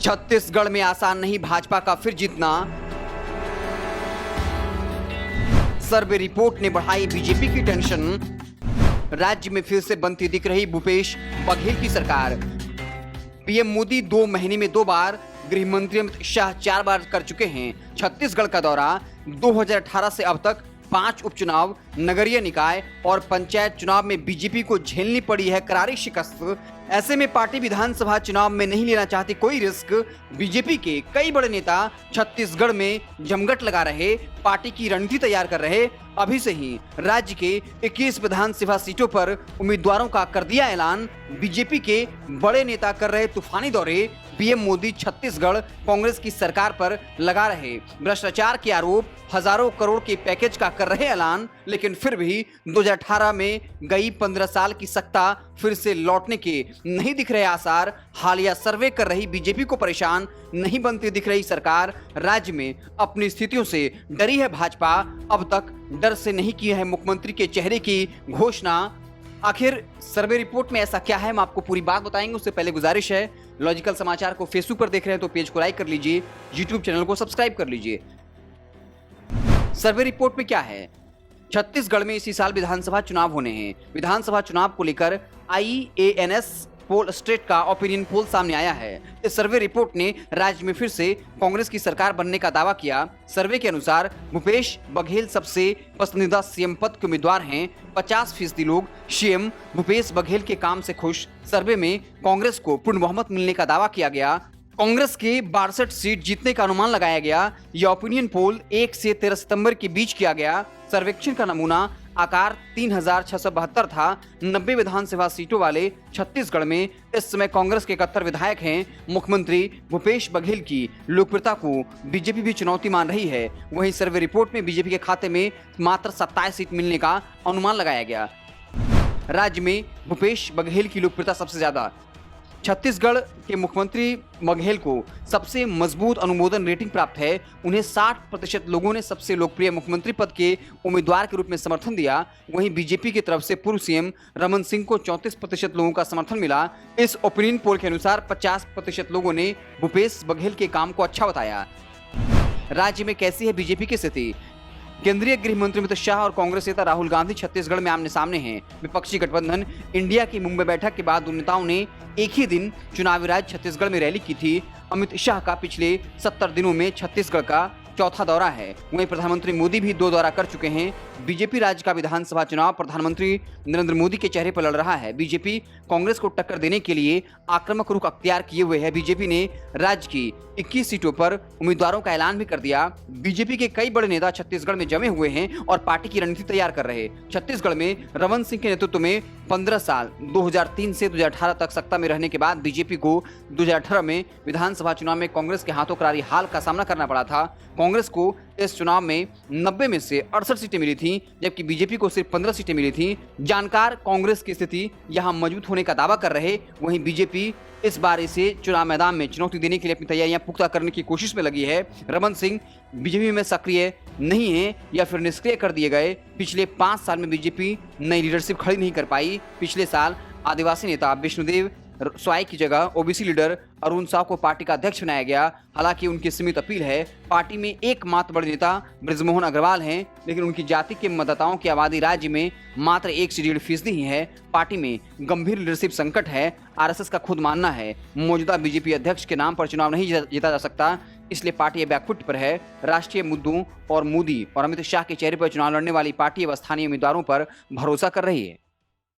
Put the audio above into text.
छत्तीसगढ़ में आसान नहीं भाजपा का फिर जीतना। सर्वे रिपोर्ट ने बढ़ाई बीजेपी की टेंशन। राज्य में फिर से बनती दिख रही भूपेश बघेल की सरकार। पीएम मोदी 2 महीने में 2 बार, गृह मंत्री अमित शाह 4 बार कर चुके हैं छत्तीसगढ़ का दौरा। 2018 से अब तक 5 उपचुनाव, नगरीय निकाय और पंचायत चुनाव में बीजेपी को झेलनी पड़ी है करारी शिकस्त। ऐसे में पार्टी विधानसभा चुनाव में नहीं लेना चाहती कोई रिस्क। बीजेपी के कई बड़े नेता छत्तीसगढ़ में जमघट लगा रहे, पार्टी की रणनीति तैयार कर रहे। अभी से ही राज्य के 21 विधानसभा सीटों पर उम्मीदवारों का कर दिया ऐलान। बीजेपी के बड़े नेता कर रहे तूफानी दौरे। पीएम मोदी छत्तीसगढ़ कांग्रेस की सरकार पर लगा रहे भ्रष्टाचार के आरोप। हजारों करोड़ के पैकेज का कर रहे ऐलान, लेकिन फिर भी 2018 में गई 15 साल की सत्ता फिर से लौटने के नहीं दिख रहे आसार। हालिया सर्वे कर रही बीजेपी को परेशान नहीं बनती दिख रही सरकार। राज्य में अपनी स्थितियों से डरी है भाजपा। अब तक डर से नहीं की है मुख्यमंत्री के चेहरे की घोषणा। आखिर सर्वे रिपोर्ट में ऐसा क्या है, हम आपको पूरी बात बताएंगे। उससे पहले गुजारिश है, लॉजिकल समाचार को फेसबुक पर देख रहे हैं तो पेज को लाइक कर लीजिए, यूट्यूब चैनल को सब्सक्राइब कर लीजिए। सर्वे रिपोर्ट में क्या है? छत्तीसगढ़ में इसी साल विधानसभा चुनाव होने हैं। विधानसभा चुनाव को लेकर IANS पोल स्टेट का ओपिनियन पोल सामने आया है। इस सर्वे रिपोर्ट ने राज्य में फिर से कांग्रेस की सरकार बनने का दावा किया। सर्वे के अनुसार भूपेश बघेल सबसे पसंदीदा सीएम पद के उम्मीदवार हैं। 50% लोग सीएम भूपेश बघेल के काम से खुश। सर्वे में कांग्रेस को पूर्ण बहुमत मिलने का दावा किया गया। कांग्रेस के 62 सीट जीतने का अनुमान लगाया गया। यह ओपिनियन पोल 1 से 13 सितंबर के बीच किया गया। सर्वेक्षण का नमूना आकार 3672 था। 90 विधानसभा सीटों वाले छत्तीसगढ़ में इस समय कांग्रेस के 71 विधायक हैं। मुख्यमंत्री भूपेश बघेल की लोकप्रियता को बीजेपी भी चुनौती मान रही है। वहीं सर्वे रिपोर्ट में बीजेपी के खाते में मात्र 27 सीट मिलने का अनुमान लगाया गया। राज्य में भूपेश बघेल की लोकप्रियता सबसे ज्यादा। छत्तीसगढ़ के मुख्यमंत्री बघेल को सबसे मजबूत अनुमोदन रेटिंग प्राप्त है। उन्हें 60% लोगों ने सबसे लोकप्रिय मुख्यमंत्री पद के उम्मीदवार के रूप में समर्थन दिया। वहीं बीजेपी की तरफ से पूर्व सीएम रमन सिंह को 34% लोगों का समर्थन मिला। इस ओपिनियन पोल के अनुसार 50% लोगों ने भूपेश बघेल के काम को अच्छा बताया। राज्य में कैसी है बीजेपी की स्थिति? केंद्रीय गृह मंत्री अमित शाह और कांग्रेस नेता राहुल गांधी छत्तीसगढ़ में आमने सामने हैं। विपक्षी गठबंधन इंडिया की मुंबई बैठक के बाद उन नेताओं ने एक ही दिन चुनावी राज्य छत्तीसगढ़ में रैली की थी। अमित शाह का पिछले 70 दिनों में छत्तीसगढ़ का चौथा दौरा है। वहीं प्रधानमंत्री मोदी भी 2 दौरा कर चुके हैं। बीजेपी राज्य का विधानसभा चुनाव प्रधानमंत्री नरेंद्र मोदी के चेहरे पर लड़ रहा है। बीजेपी कांग्रेस को टक्कर देने के लिए आक्रामक रुख अख्तियार किए हुए है। बीजेपी ने राज्य की 21 सीटों पर उम्मीदवारों का ऐलान भी कर दिया। बीजेपी के कई बड़े नेता छत्तीसगढ़ में जमे हुए हैं और पार्टी की रणनीति तैयार कर रहे। छत्तीसगढ़ में रमन सिंह के नेतृत्व में 15 साल 2003 से 2018 तक सत्ता में रहने के बाद बीजेपी को 2018 में विधानसभा चुनाव में कांग्रेस के हाथों करारी हाल का सामना करना पड़ा था। कांग्रेस को इस चुनाव में 90 में से 68 सीटें मिली थी, जबकि बीजेपी को सिर्फ 15 सीटें मिली थी। जानकार कांग्रेस की स्थिति यहां मजबूत होने का दावा कर रहे। वहीं बीजेपी इस बार इसे चुनाव मैदान में चुनौती देने के लिए अपनी तैयारियां पुख्ता करने की कोशिश में लगी है। रमन सिंह बीजेपी में सक्रिय नहीं है या फिर निष्क्रिय कर दिए गए। पिछले 5 साल में बीजेपी नई लीडरशिप खड़ी नहीं कर पाई। पिछले साल आदिवासी नेता विष्णुदेव स्वाई की जगह ओबीसी लीडर अरुण साव को पार्टी का अध्यक्ष बनाया गया। हालांकि उनकी सीमित अपील है। पार्टी में एकमात्र बड़े नेता बृजमोहन अग्रवाल हैं, लेकिन उनकी जाति के मतदाताओं की आबादी राज्य में मात्र 1 से 1.5% ही है। पार्टी में गंभीर लीडरशिप संकट है। आरएसएस का खुद मानना है मौजूदा बीजेपी अध्यक्ष के नाम पर चुनाव नहीं जीता जा सकता, इसलिए पार्टी बैकफुट पर है। राष्ट्रीय मुद्दों और मोदी और अमित शाह के चेहरे पर चुनाव लड़ने वाली पार्टी अब स्थानीय उम्मीदवारों पर भरोसा कर रही है।